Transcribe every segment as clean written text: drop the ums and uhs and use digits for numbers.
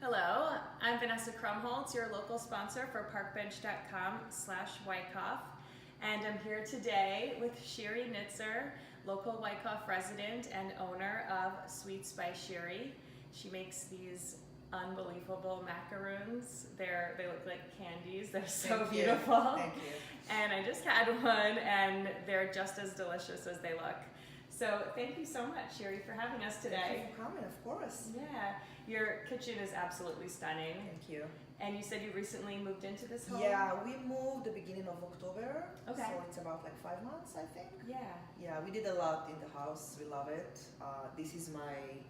Hello, I'm Vanessa Krumholtz, your local sponsor for parkbench.com/Wyckoff, and I'm here today with Shiri Nitzer, local Wyckoff resident and owner of Sweets by Shiri. She makes these unbelievable macaroons. They look like candies. They're so Thank you. beautiful. Thank you. And I just had one, and they're just as delicious as they look. So thank you so much, Shiri, for having us today. Thank you for coming, of course. Yeah, your kitchen is absolutely stunning. Thank you. And you said you recently moved into this home? Yeah, we moved the beginning of October. Okay. So it's about like 5 months, I think. Yeah. Yeah, we did a lot in the house. We love it. This is my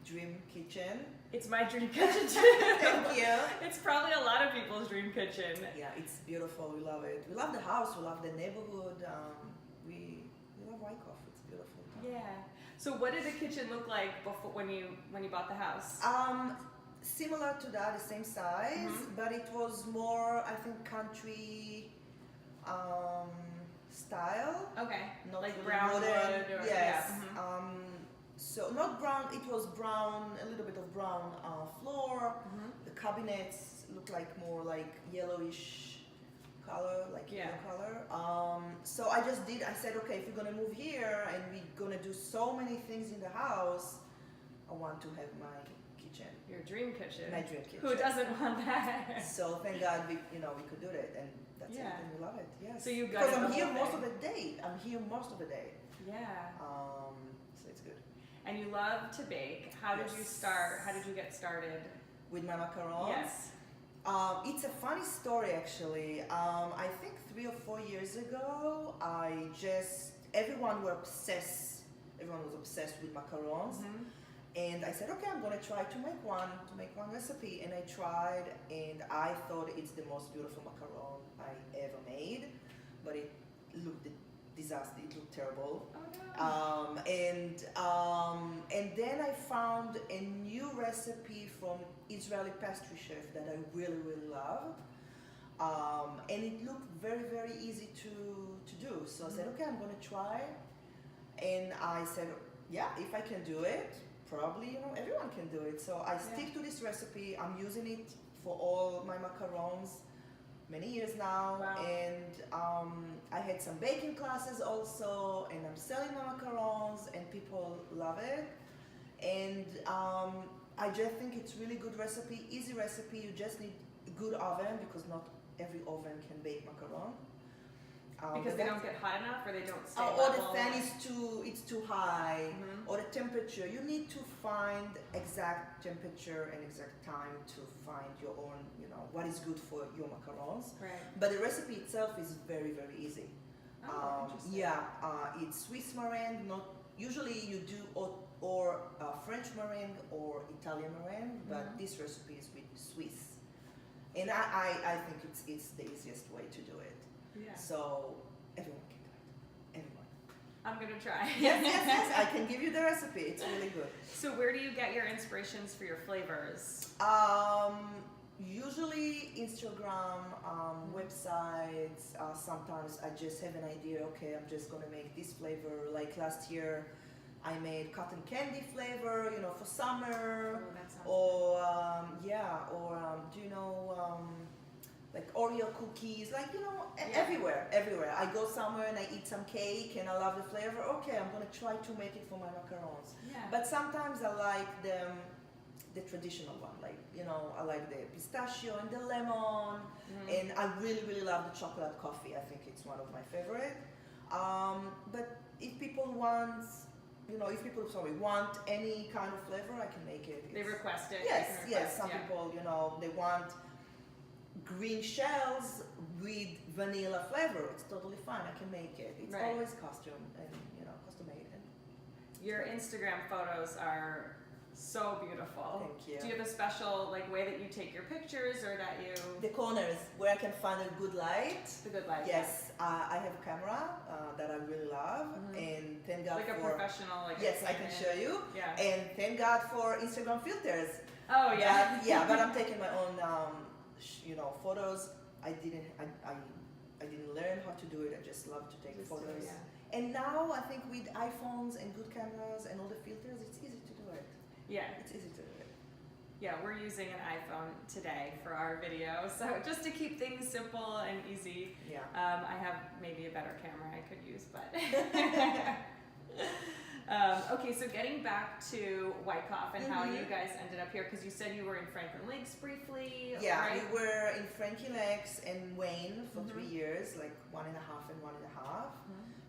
dream kitchen. It's my dream kitchen too. Thank you. It's probably a lot of people's dream kitchen. Yeah, it's beautiful. We love it. We love the house. We love the neighborhood. We love Wyckoff. It's beautiful. Yeah. So what did the kitchen look like before when you bought the house? Similar to that, the same size, but it was more, I think, country style. Okay. Not Like really brown modern. wood or Yes. yeah. So not brown. It was brown, a little bit of brown floor. The cabinets look like more like yellowish color, like yellow color. So I just did. I said, okay, if we're gonna move here and we're gonna do so many things in the house, I want to have my kitchen. Your dream kitchen. My dream kitchen. Who doesn't want that? So thank God we could do that, and that's Yeah. it, and we love it. Yes. So you got because it I'm the here whole most thing. of the day. I'm here most of the day. Yeah. So it's good. And you love to bake. How did you Yes. start? How did you get started? With my macarons. Yes. It's a funny story actually. I think 3 or 4 years ago, everyone was obsessed with macarons. And I said, okay, I'm gonna try to make one recipe. And I tried, and I thought it's the most beautiful macaron I ever made, but it looked a disaster. It looked terrible. Oh no. And then I found a new recipe from Israeli pastry chef that I really, really love. And it looked very, very easy to do. So I said, okay, I'm gonna try. And I said, yeah, if I can do it, probably everyone can do it. So I stick to this recipe. I'm using it for all my macarons many years now. Wow. And I had some baking classes also, and I'm selling my macarons, and people love it. And I just think it's really good recipe, easy recipe. You just need a good oven, because not every oven can bake macaron. Because they don't get hot enough, or they don't stay or the level? fan is too high, or the temperature. You need to find exact temperature and exact time to find your own, what is good for your macarons. Right. But the recipe itself is very, very easy. Oh, interesting. It's Swiss meringue. Not usually you do or French meringue or Italian meringue, but this recipe is with Swiss, and I think it's the easiest way to do it. Yeah. So everyone can do it. Everyone. I'm gonna try. Yes. I can give you the recipe. It's really good. So where do you get your inspirations for your flavors? Usually Instagram, websites. Sometimes I just have an idea. Okay, I'm just gonna make this flavor. Like last year, I made cotton candy flavor. For summer. Oh, that sounds Or do you know? Like Oreo cookies, everywhere. I go somewhere and I eat some cake and I love the flavor. Okay, I'm gonna try to make it for my macarons. Yeah. But sometimes I like the traditional one, I like the pistachio and the lemon, and I really, really love the chocolate coffee. I think it's one of my favorite. But if people want any kind of flavor, I can make it. They request it. Yes, you can yes. request, Some yeah. people, they want green shells with vanilla flavor. It's totally fine. I can make it. It's Right. always custom made. And Your Instagram photos are so beautiful. Thank you. Do you have a special way that you take your pictures, or that you the corners where I can find a good light. the good light? Yes, I have a camera that I really love, and thank God Like a for. professional, Yes, I can show you. Yeah. And thank God for Instagram filters. Oh yeah. But I'm taking my own, photos. I didn't learn how to do it. I just love to take Just do it, photos. yeah. And now I think with iPhones and good cameras and all the filters, it's easy to do it. Yeah. It's easy to do it. Yeah, we're using an iPhone today for our video, so just to keep things simple and easy. Yeah. I have maybe a better camera I could use, but. Okay, so getting back to Wyckoff and how you guys ended up here, because you said you were in Franklin Lakes briefly. Yeah, right? we were in Frankie Lakes and Wayne for 3 years, like 1.5 and 1.5.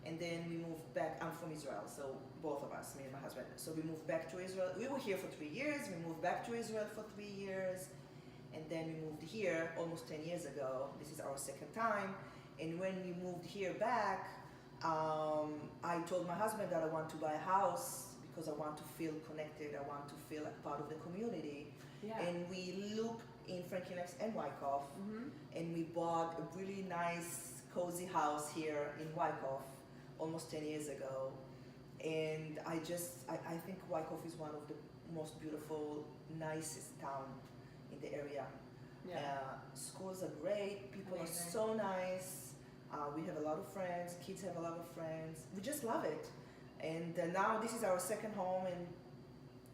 And then we moved back. I'm from Israel, so both of us, me and my husband. So we moved back to Israel. We were here for 3 years. We moved back to Israel for 3 years. And then we moved here almost 10 years ago. This is our second time. And when we moved here back, I told my husband that I want to buy a house because I want to feel connected. I want to feel like part of the community. Yeah. And we looked in Frankie Lakes and Wyckoff, and we bought a really nice, cozy house here in Wyckoff almost 10 years ago. And I think Wyckoff is one of the most beautiful, nicest town in the area. Yeah. Schools are great, people Amazing. are so nice. We have a lot of friends, kids have a lot of friends. We just love it. And now this is our second home, and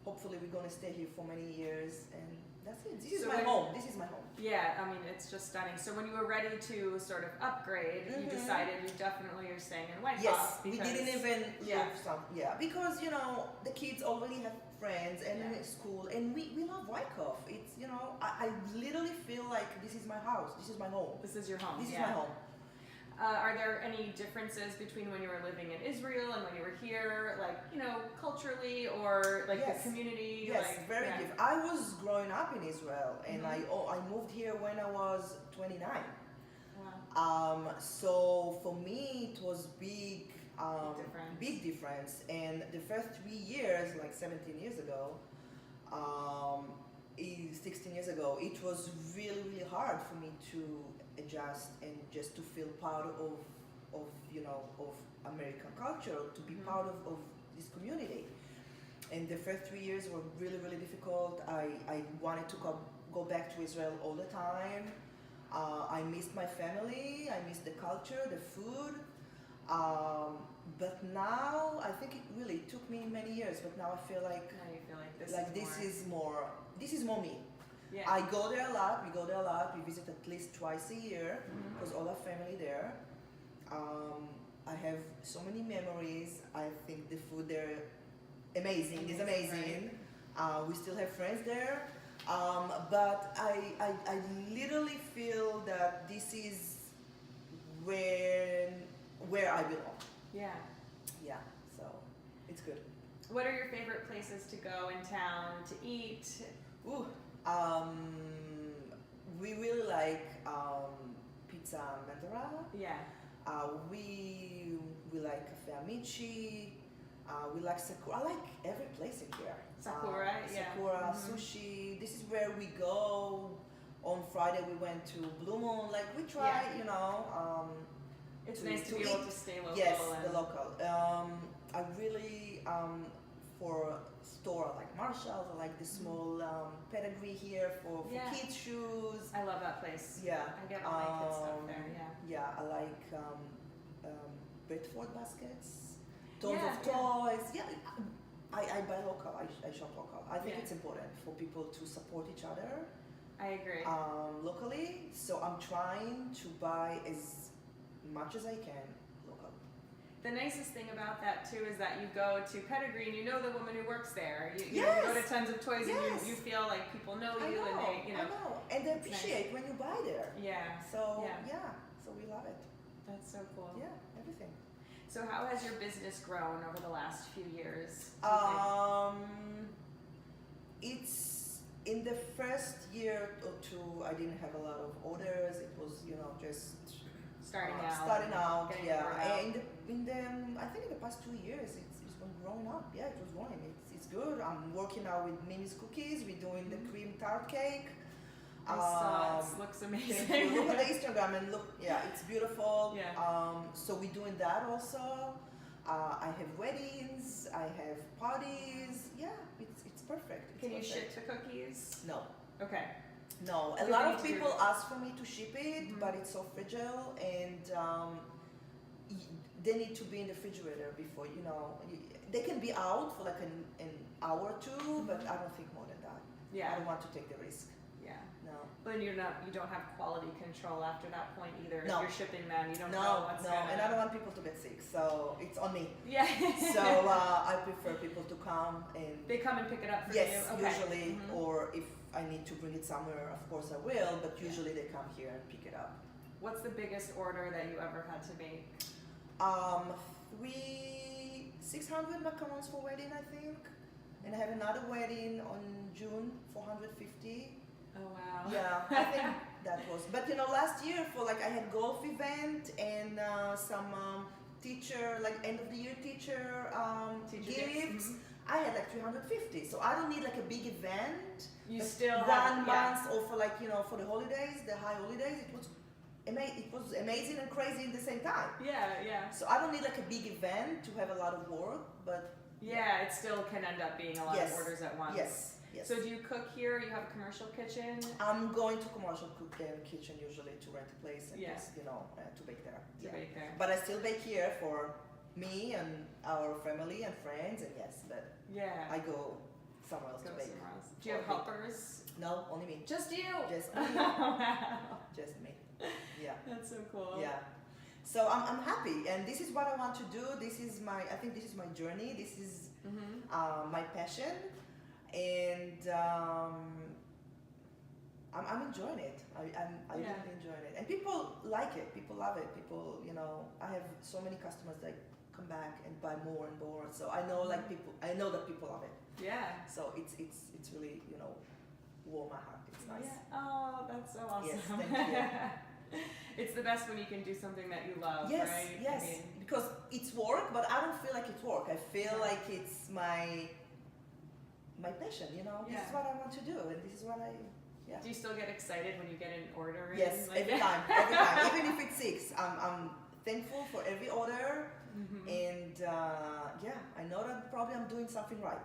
hopefully we're going to stay here for many years. And that's it. This is my home. This is my home. Yeah, I mean, it's just stunning. So when you were ready to sort of upgrade, you decided you definitely are staying in Wyckoff. Yes, because, we didn't even Yeah. look some. Yeah, because the kids already have friends and in school, and we love Wyckoff. It's I literally feel like this is my house. This is my home. This is your home. This is yeah. my home. Are there any differences between when you were living in Israel and when you were here, like, culturally or like Yes. the community? Yes, like, very yeah. different. I was growing up in Israel, and I moved here when I was 29. Wow. So for me, it was big difference. big difference. And the first 3 years, like 17 years ago, 16 years ago, it was really, really hard for me to adjust and just to feel part of American culture, to be part of this community. And the first 3 years were really, really difficult. I wanted to go back to Israel all the time. I missed my family, I missed the culture, the food. But now, I think it really took me many years, but now I feel like Now you feel like this is more me. Yeah. I go there a lot, we go there a lot, we visit at least twice a year, because all our family there. I have so many memories. I think the food there amazing, is amazing. We still have friends there. But I literally feel that this is where I belong. Yeah. Yeah, so it's good. What are your favorite places to go in town to eat? Ooh, we really like Pizza Mandara. Yeah. We like Cafe Amici. We like Sakura. I like every place in here. Sakura, yeah. Sakura, sushi. This is where we go. On Friday we went to Blue Moon. Like we try, It's to- nice to to be able eat. to stay local. Yes, and the local. I really for a store like Marshalls, I like the small pedigree here for Yeah. kids' shoes. I love that place. Yeah. I get all my kids stuff there, yeah. Yeah, I like Bedford baskets, tons Yeah, of toys. Yeah, I buy local. I shop local. I think Yeah. it's important for people to support each other I agree. locally. So I'm trying to buy as much as I can local. The nicest thing about that too is that you go to Pedigree and you know the woman who works there. You Yes. go to tons of toys Yes. and you feel like people know I you know, and they, I know, and they appreciate when you buy there. Yeah. So Yeah. so we love it. That's so cool. Yeah, everything. So how has your business grown over the last few years? do you think? It's in the first year or two, I didn't have a lot of orders. It was just Starting out. Starting out, getting yeah. the word out. And I think in the past 2 years, it's been growing up. Yeah, it was growing. It's good. I'm working now with Mimi's Cookies. We're doing the cream tart cake. I saw it. Looks amazing. Thank you. Look at the Instagram and look. Yeah, it's beautiful. Yeah. So we're doing that also. I have weddings. I have parties. Yeah, it's perfect. It's Can you perfect. ship the cookies? No. Okay. No, a Because lot you of need to people do- ask for me to ship it, but it's so fragile, and they need to be in the refrigerator before, they can be out for like an hour or two, but I don't think more than that. Yeah. I don't want to take the risk. Yeah. No. But you don't have quality control after that point either. No. If you're shipping them, you don't know No, what's no, gonna. and I don't want people to get sick, so it's on me. Yeah. So I prefer people to come and They come and pick it up for yes, you. Okay. usually, Mhm. or if I need to bring it somewhere, of course I will. But usually they come here and pick it up. What's the biggest order that you ever had to make? 600 macarons for wedding, I think, and I have another wedding on June, 450. Oh wow. Yeah, I think that was. But you know, last year for like I had golf event and some teacher, like end of the year teacher Teacher gifts. Mhm. I had like 350. So I don't need like a big event. You But still one have month or for like for the holidays, the high holidays. It was amazing and crazy at the same time. Yeah. So I don't need like a big event to have a lot of work, but Yeah, it still can end up being a lot Yes. of orders at once. yes. So do you cook here? You have a commercial kitchen? I'm going to commercial kitchen usually to rent a place and Yeah. just to bake there. To bake there. But I still bake here for me and our family and friends, and yes, but Yeah. I go somewhere else Go to bake. somewhere else. Do you have Or bake. helpers? No, only me. Just you. Just me. Wow. Just me. Yeah. That's so cool. Yeah. So I'm happy, and this is what I want to do. I think this is my journey. This is Mhm. my passion, and I'm enjoying it. I Yeah. really enjoying it, and people like it. People love it. People, I have so many customers that come back and buy more and more. So I know, like I know that people love it. Yeah. So it's really warm my heart. It's nice. Yeah. Oh, that's so awesome. Yes, thank you. It's the best when you can do something that you love, Yes, right? yes. I mean, Because it's work, but I don't feel like it's work. I feel Yeah. like it's my passion. This Yeah. is what I want to do, and this is what I. do you still get excited when you get an order? Yes, in? Like, every time, even if it's 6. I'm thankful for every order, Mhm. and I know that probably I'm doing something right.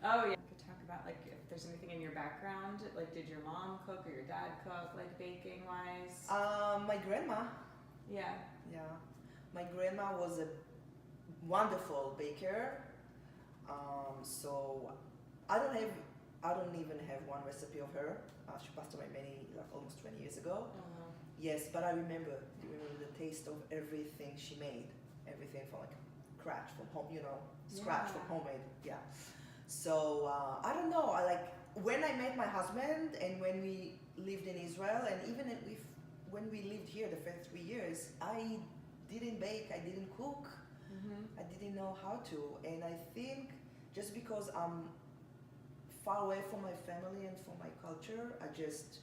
Oh yeah. We could talk about like if there's anything in your background. Like, did your mom cook or your dad cook? Like baking wise. My grandma, Yeah. my grandma was a wonderful baker. So I don't even have one recipe of her. She passed away almost 20 years ago. Oh, Yes, but I remember the taste of everything she made. Everything from like scratch from home, scratch Yeah. from homemade. Yeah. So I don't know. I like when I met my husband and when we lived in Israel, and even when we lived here the first 3 years, I didn't bake. I didn't cook. Mhm. I didn't know how to, and I think just because I'm far away from my family and from my culture, I just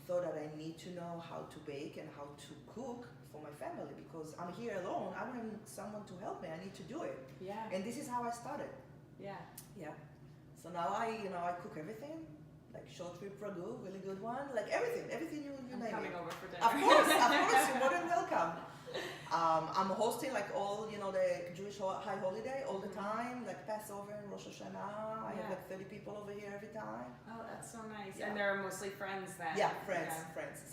thought that I need to know how to bake and how to cook for my family because I'm here alone. I don't need someone to help me. I need to do it, Yeah. and this is how I started. Yeah. Yeah. So now I cook everything, like short rib ragu, really good one, like everything you I'm name coming it. over for dinner. Of course, you're more than welcome. I'm hosting like all the Jewish high holiday all the Mhm. time, like Passover and Rosh Hashanah. I have Yeah. like 30 people over here every time. Oh, that's so nice. Yeah. And they're mostly friends then. Yeah, friends.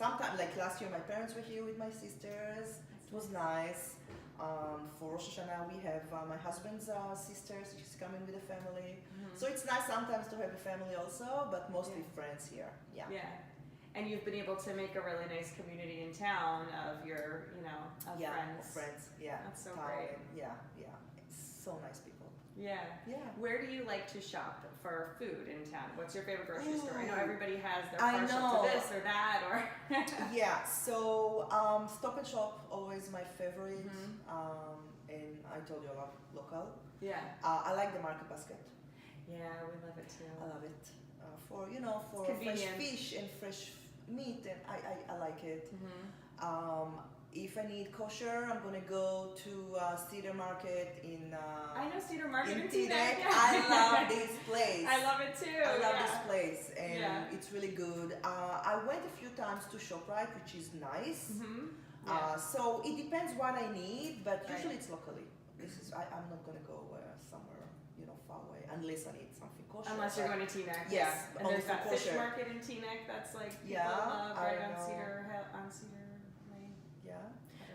Sometimes, like last year, my parents were here with my sisters. It was nice. For Rosh Hashanah, we have my husband's sisters. She's coming with the family. Mhm. So it's nice sometimes to have a family also, but mostly Yeah. friends here. Yeah. Yeah. And you've been able to make a really nice community in town of your, of Yeah, friends. friends. Yeah. That's so Town, great. Yeah. It's so nice people. Yeah. Yeah. Where do you like to shop for food in town? What's your favorite grocery store? I know Ooh, everybody has their I partial know. to this or that or Yeah, so Stop and Shop always my favorite, Mhm. and I told you I love local. Yeah. I like the Market Basket. Yeah, we love it too. I love it for for fresh convenient. fish and fresh meat, and I like it. Mhm. If I need kosher, I'm gonna go to Cedar Market in I know Cedar Market in in Teaneck. Teaneck. I love this place. I love it too. I love yeah. this place, and Yeah. it's really good. I went a few times to ShopRite, which is nice. Mhm. Yeah. So it depends what I need, but Right. usually it's locally. I'm not gonna go somewhere far away unless I need something kosher. Unless you're but- going to Teaneck. Yes, Yeah. And only there's for that fish kosher. market in Teaneck that's like people Yeah, love I right on know. Cedar Lane. Yeah.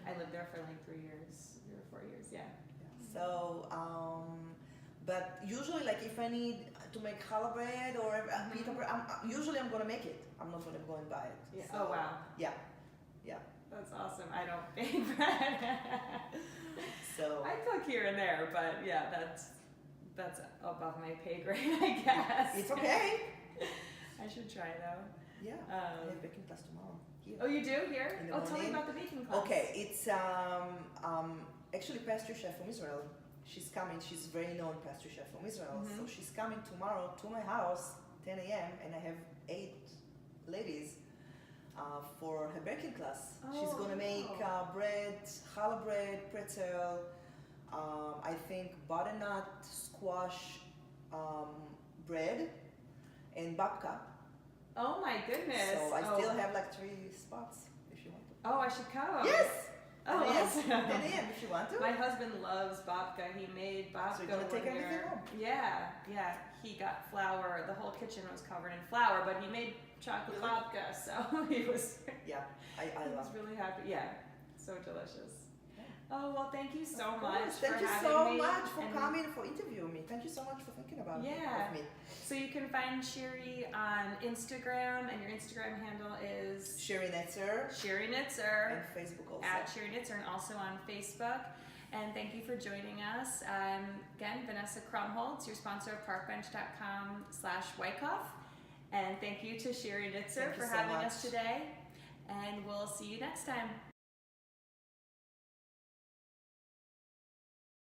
I lived there for like 3 years, 3 or 4 years. Yeah. So, but usually, like if I need to make challah bread or pita bread, usually I'm gonna make it. I'm not gonna go and buy it. Yeah. So, Oh wow. Yeah, yeah. That's awesome. I don't bake bread. So I cook here and there, but yeah, that's above my pay grade, I guess. it's okay. I should try though. Yeah. I have baking class tomorrow. Here. Oh, you do here? In the Oh, tell me morning. about the baking class. Okay, it's actually pastry chef from Israel. She's coming. She's a very known pastry chef from Israel. Mhm. So she's coming tomorrow to my house, 10 a.m. and I have 8 ladies for her baking class. She's Oh, gonna make wow. bread, challah bread, pretzel. I think butternut squash bread and babka. Oh my goodness. So I oh. still have like 3 spots if you want to. Oh, I should come. Yes. Oh, 10 a.m. awesome. 10 a.m. if you want to. My husband loves babka. He made babka. So you're gonna take one everything year. home? Yeah, yeah. He got flour. The whole kitchen was covered in flour, but he made chocolate Really? babka, so he was Yeah, I he was love it. really happy. Yeah, so delicious. Yeah. Oh well, thank you so Of much course. for Thank you having so me. much for and- coming for interviewing me. Thank you so much for thinking about Yeah. of me. So you can find Shiri on Instagram, and your Instagram handle is Sherry Netzer Shiri Nitzer. and Facebook also. At Shiri Nitzer, and also on Facebook. And thank you for joining us. Again, Vanessa Krumholtz, your sponsor of parkbench.com/Wyckoff. And thank you to Shiri Nitzer Thank you for so having much. us today. And we'll see you next time.